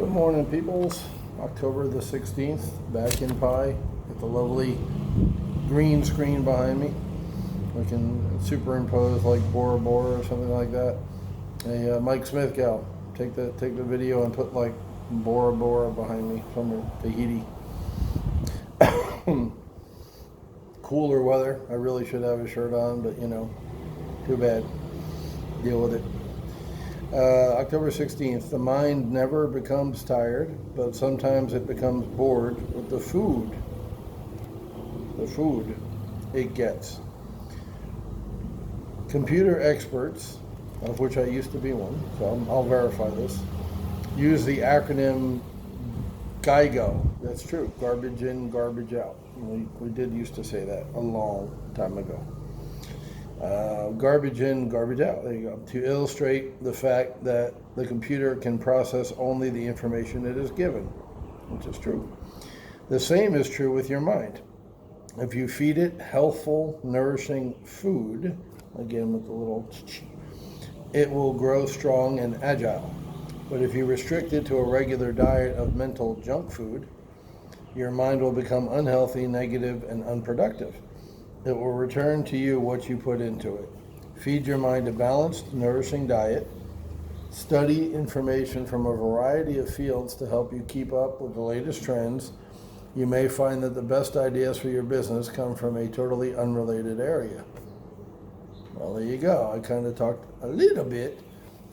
Good morning, peoples. October the 16th, back in Pi with the lovely green screen behind me. We can superimpose like Bora Bora or something like that. A Mike Smith gal. Take the video and put like Bora Bora behind me, somewhere Tahiti. Cooler weather. I really should have a shirt on, but too bad. Deal with it. October 16th, the mind never becomes tired, but sometimes it becomes bored with the food it gets. Computer experts, of which I used to be one, so I'll verify this, use the acronym GIGO. That's true, garbage in, garbage out. We did used to say that a long time ago. Garbage in, garbage out. There you go. To illustrate the fact that the computer can process only the information it is given, which is true. The same is true with your mind. If you feed it healthful, nourishing food, again with the little, it will grow strong and agile. But if you restrict it to a regular diet of mental junk food, your mind will become unhealthy, negative, and unproductive. It will return to you what you put into it. Feed your mind a balanced, nourishing diet. Study information from a variety of fields to help you keep up with the latest trends. You may find that the best ideas for your business come from a totally unrelated area. Well, there you go. I kind of talked a little bit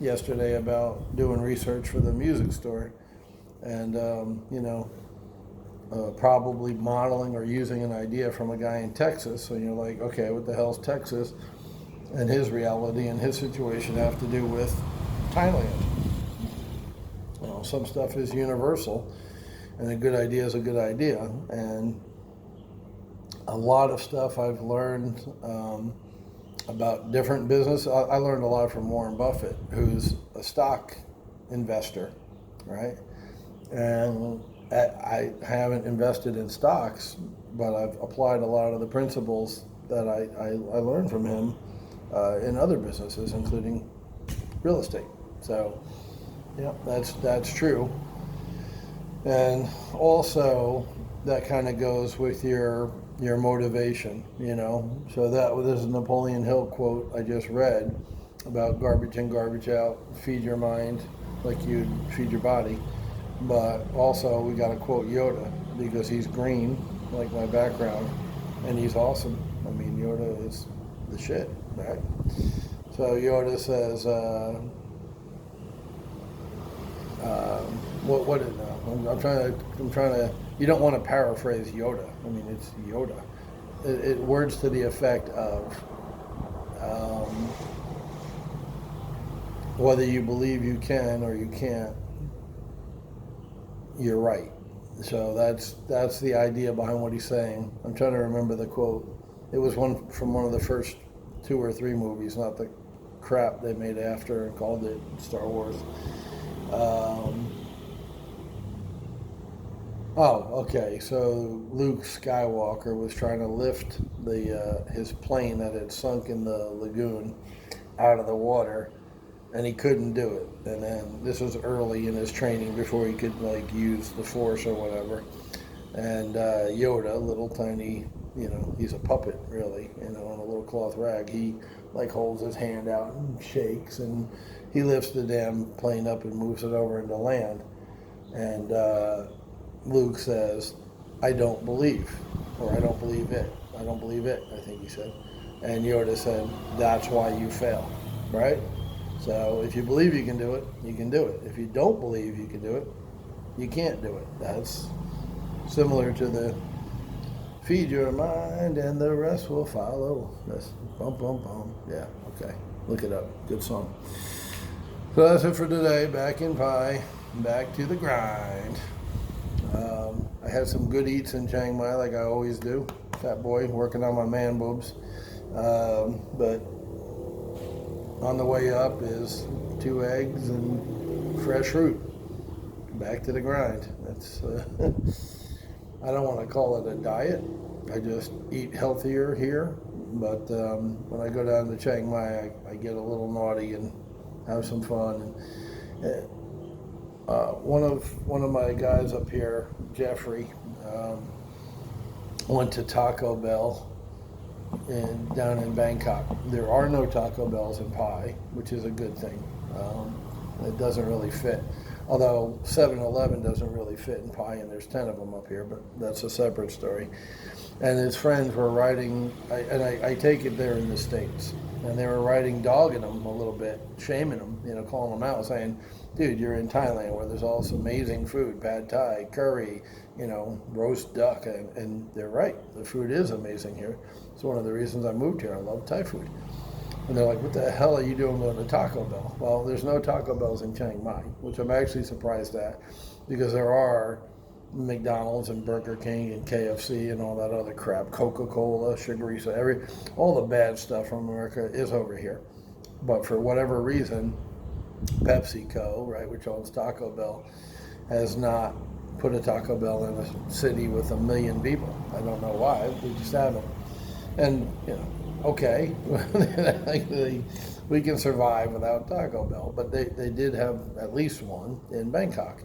yesterday about doing research for the music store and, probably modeling or using an idea from a guy in Texas. So you're like, okay, what the hell's Texas and his reality and his situation have to do with Thailand? Well, some stuff is universal, and a good idea is a good idea. And a lot of stuff I've learned about different business. I learned a lot from Warren Buffett, who's a stock investor, right? And I haven't invested in stocks, but I've applied a lot of the principles that I learned from him in other businesses, including real estate. So, yeah, that's true. And also, that kind of goes with your motivation, So this is a Napoleon Hill quote I just read about garbage in, garbage out. Feed your mind like you'd feed your body. But also, we got to quote Yoda because he's green, like my background, and he's awesome. I mean, Yoda is the shit, right? So Yoda says, what is it? I'm trying to. You don't want to paraphrase Yoda. I mean, it's Yoda. Words to the effect of, whether you believe you can or you can't, you're right. So that's the idea behind what he's saying. I'm trying to remember the quote. It was one from one of the first 2 or 3 movies, not the crap they made after and called it Star Wars. Okay. So Luke Skywalker was trying to lift his plane that had sunk in the lagoon out of the water, and he couldn't do it. And then this was early in his training before he could use the Force or whatever. And Yoda, little tiny, he's a puppet really, on a little cloth rag. He holds his hand out and shakes, and he lifts the damn plane up and moves it over into land. And Luke says, "I don't believe," or "I don't believe it. I don't believe it," I think he said. And Yoda said, "That's why you fail," right? So if you believe you can do it, you can do it. If you don't believe you can do it, you can't do it. That's similar to the feed your mind and the rest will follow. That's bum, bum, bum. Yeah, okay. Look it up. Good song. So that's it for today. Back in Pi. Back to the grind. I had some good eats in Chiang Mai like I always do. Fat boy working on my man boobs. But on the way up is 2 eggs and fresh fruit. Back to the grind. That's I don't want to call it a diet. I just eat healthier here. But when I go down to Chiang Mai, I get a little naughty and have some fun. And One of my guys up here, Jeffrey, um, went to Taco Bell down in Bangkok. There are no Taco Bells in Pai, which is a good thing. It doesn't really fit. Although 7-Eleven doesn't really fit in Pai, and there's 10 of them up here, but that's a separate story. And his friends were riding, I take it they're in the States, and they were riding dog in him a little bit, shaming him, calling him out, saying, dude, you're in Thailand where there's all this amazing food, pad thai, curry, roast duck, and they're right. The food is amazing here. It's one of the reasons I moved here. I love Thai food. And they're like, what the hell are you doing going to Taco Bell? Well, there's no Taco Bells in Chiang Mai, which I'm actually surprised at, because there are McDonald's and Burger King and KFC and all that other crap, Coca-Cola, sugary, so all the bad stuff from America is over here. But for whatever reason, PepsiCo, right, which owns Taco Bell, has not put a Taco Bell in a city with 1 million people. I don't know why. We just haven't. And, okay, we can survive without Taco Bell. But they did have at least one in Bangkok.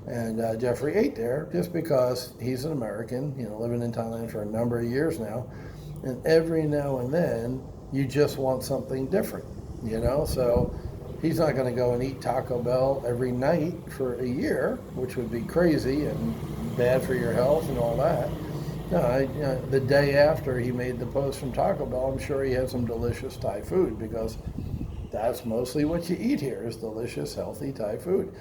And Jeffrey ate there just because he's an American, living in Thailand for a number of years now. And every now and then, you just want something different, So he's not going to go and eat Taco Bell every night for a year, which would be crazy and bad for your health and all that. No, the day after he made the post from Taco Bell, I'm sure he had some delicious Thai food, because that's mostly what you eat here is delicious, healthy Thai food.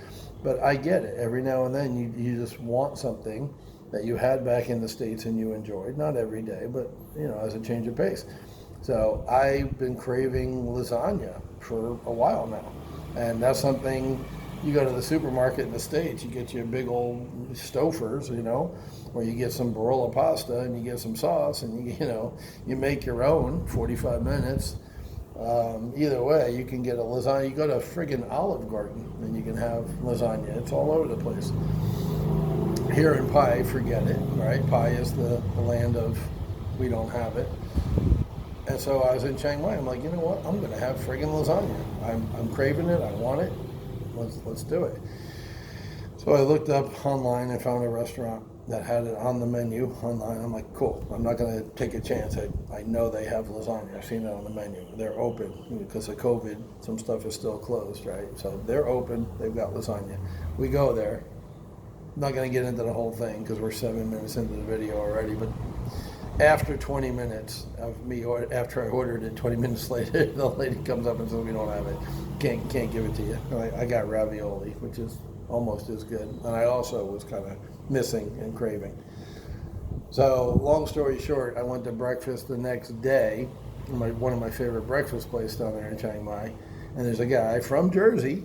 But I get it. Every now and then you just want something that you had back in the States and you enjoyed. Not every day, but, as a change of pace. So I've been craving lasagna for a while now. And that's something, you go to the supermarket in the States, you get your big old Stofers, or you get some Barilla pasta and you get some sauce and, you make your own 45 minutes. Either way, you can get a lasagna. You go to a friggin' Olive Garden and you can have lasagna. It's all over the place. Here in Pai, forget it, right? Pai is the land of we don't have it. And so I was in Chiang Mai. I'm like, you know what? I'm going to have friggin' lasagna. I'm craving it. I want it. Let's do it. So I looked up online and found a restaurant that had it on the menu online. I'm like, cool. I'm not going to take a chance. I know they have lasagna. I've seen it on the menu. They're open because of COVID. Some stuff is still closed, right? So they're open. They've got lasagna. We go there. I'm not going to get into the whole thing because we're 7 minutes into the video already. But after 20 minutes of me, after I ordered it, 20 minutes later, the lady comes up and says, we don't have it. Can't give it to you. I got ravioli, which is almost as good. And I also was kind of missing and craving. So long story short, I went to breakfast the next day, one of my favorite breakfast places down there in Chiang Mai. And there's a guy from Jersey,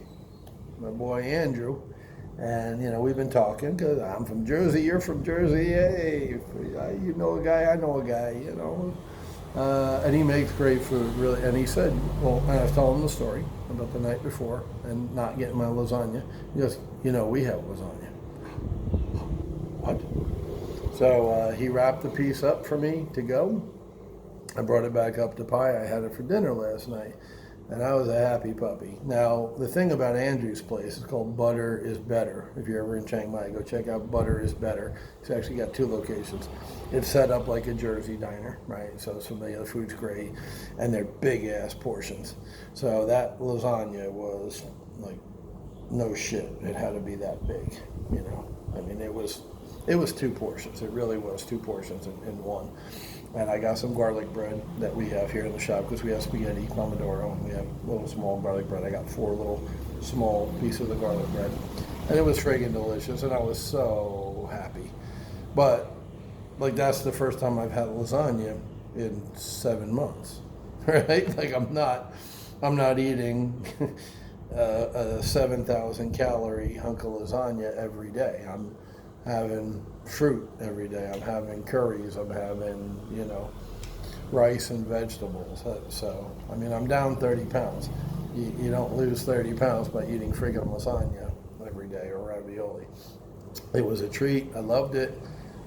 my boy Andrew. And, we've been talking because I'm from Jersey, you're from Jersey. Hey, you know a guy, I know a guy, and he makes great food, really. And he said, well, and I was telling him the story about the night before and not getting my lasagna. He goes, we have lasagna. What? So he wrapped the piece up for me to go. I brought it back up to Pai. I had it for dinner last night, and I was a happy puppy. Now, the thing about Andrew's place is called Butter is Better. If you're ever in Chiang Mai, go check out Butter is Better. It's actually got 2 locations. It's set up like a Jersey diner, right? So the food's great, and they're big-ass portions. So that lasagna was like, no shit. It had to be that big, I mean, it was 2 portions. It really was 2 portions in one. And I got some garlic bread that we have here in the shop because we have spaghetti, pomodoro, and we have little small garlic bread. I got 4 little small pieces of garlic bread. And it was friggin' delicious, and I was so happy. But, that's the first time I've had lasagna in 7 months, right? I'm not eating a 7,000 calorie hunk of lasagna every day. I'm having fruit every day. I'm having curries. I'm having, rice and vegetables. So, I'm down 30 pounds. You don't lose 30 pounds by eating friggin' lasagna every day or ravioli. It was a treat. I loved it.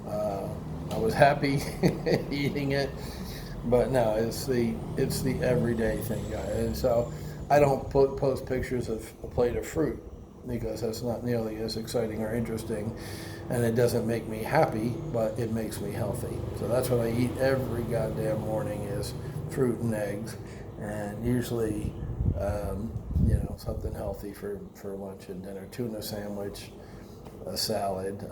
I was happy eating it. But no, it's the everyday thing, guys. And so I don't post pictures of a plate of fruit, because that's not nearly as exciting or interesting, and it doesn't make me happy, but it makes me healthy. So that's what I eat every goddamn morning is fruit and eggs, and usually, something healthy for lunch and dinner. Tuna sandwich, a salad.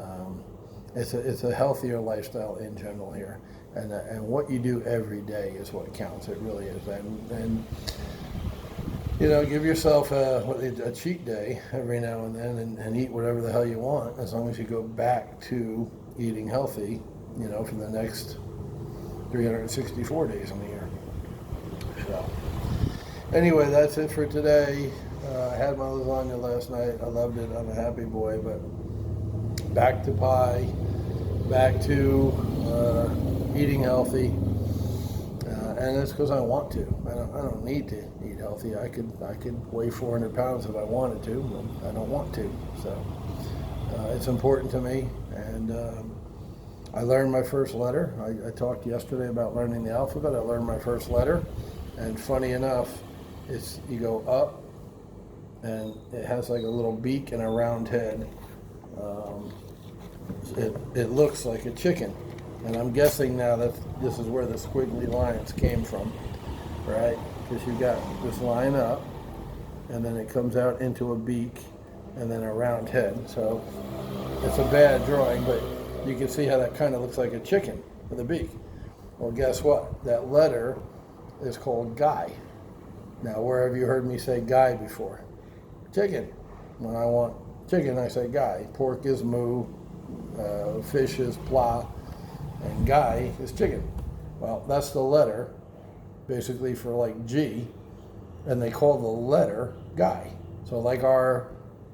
It's a healthier lifestyle in general here, and what you do every day is what counts. It really is, and give yourself a cheat day every now and then, and eat whatever the hell you want, as long as you go back to eating healthy, for the next 364 days in the year. So anyway, that's it for today. I had my lasagna last night. I loved it. I'm a happy boy, but back to pie, back to eating healthy, and it's because I want to. I don't need to eat healthy. I could weigh 400 pounds if I wanted to, but I don't want to. So it's important to me, and I learned my first letter. I talked yesterday about learning the alphabet. I learned my first letter, and funny enough, you go up, and it has like a little beak and a round head. It looks like a chicken, and I'm guessing now that this is where the squiggly lines came from, right? Because you got this line up, and then it comes out into a beak, and then a round head. So it's a bad drawing, but you can see how that kind of looks like a chicken with a beak. Well, guess what? That letter is called Guy. Now, where have you heard me say Guy before? Chicken. When I want chicken, I say Guy. Pork is moo, fish is pla, and Guy is chicken. Well, that's the letter, basically for like G, and they call the letter Guy. So like our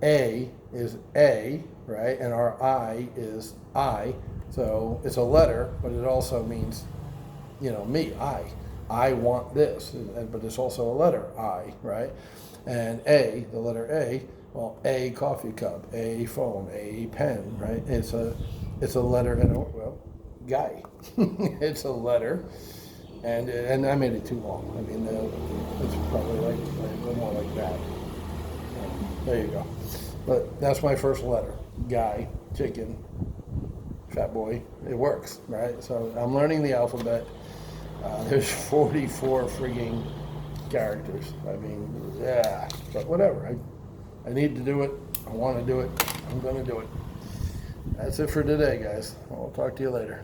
A is A, right, and our I is I. So it's a letter, but it also means, me, I want this, but it's also a letter, I, right? And A, the letter A, well, a coffee cup, a phone, a pen, right? It's a letter and Guy. It's a letter, and I made it too long. I mean, it's probably like a little more like that. There you go. But that's my first letter, Guy, chicken, fat boy. It works, right? So I'm learning the alphabet. There's 44 frigging characters. I mean, yeah, but whatever. I need to do it. I want to do it. I'm going to do it. That's it for today, guys. I'll talk to you later.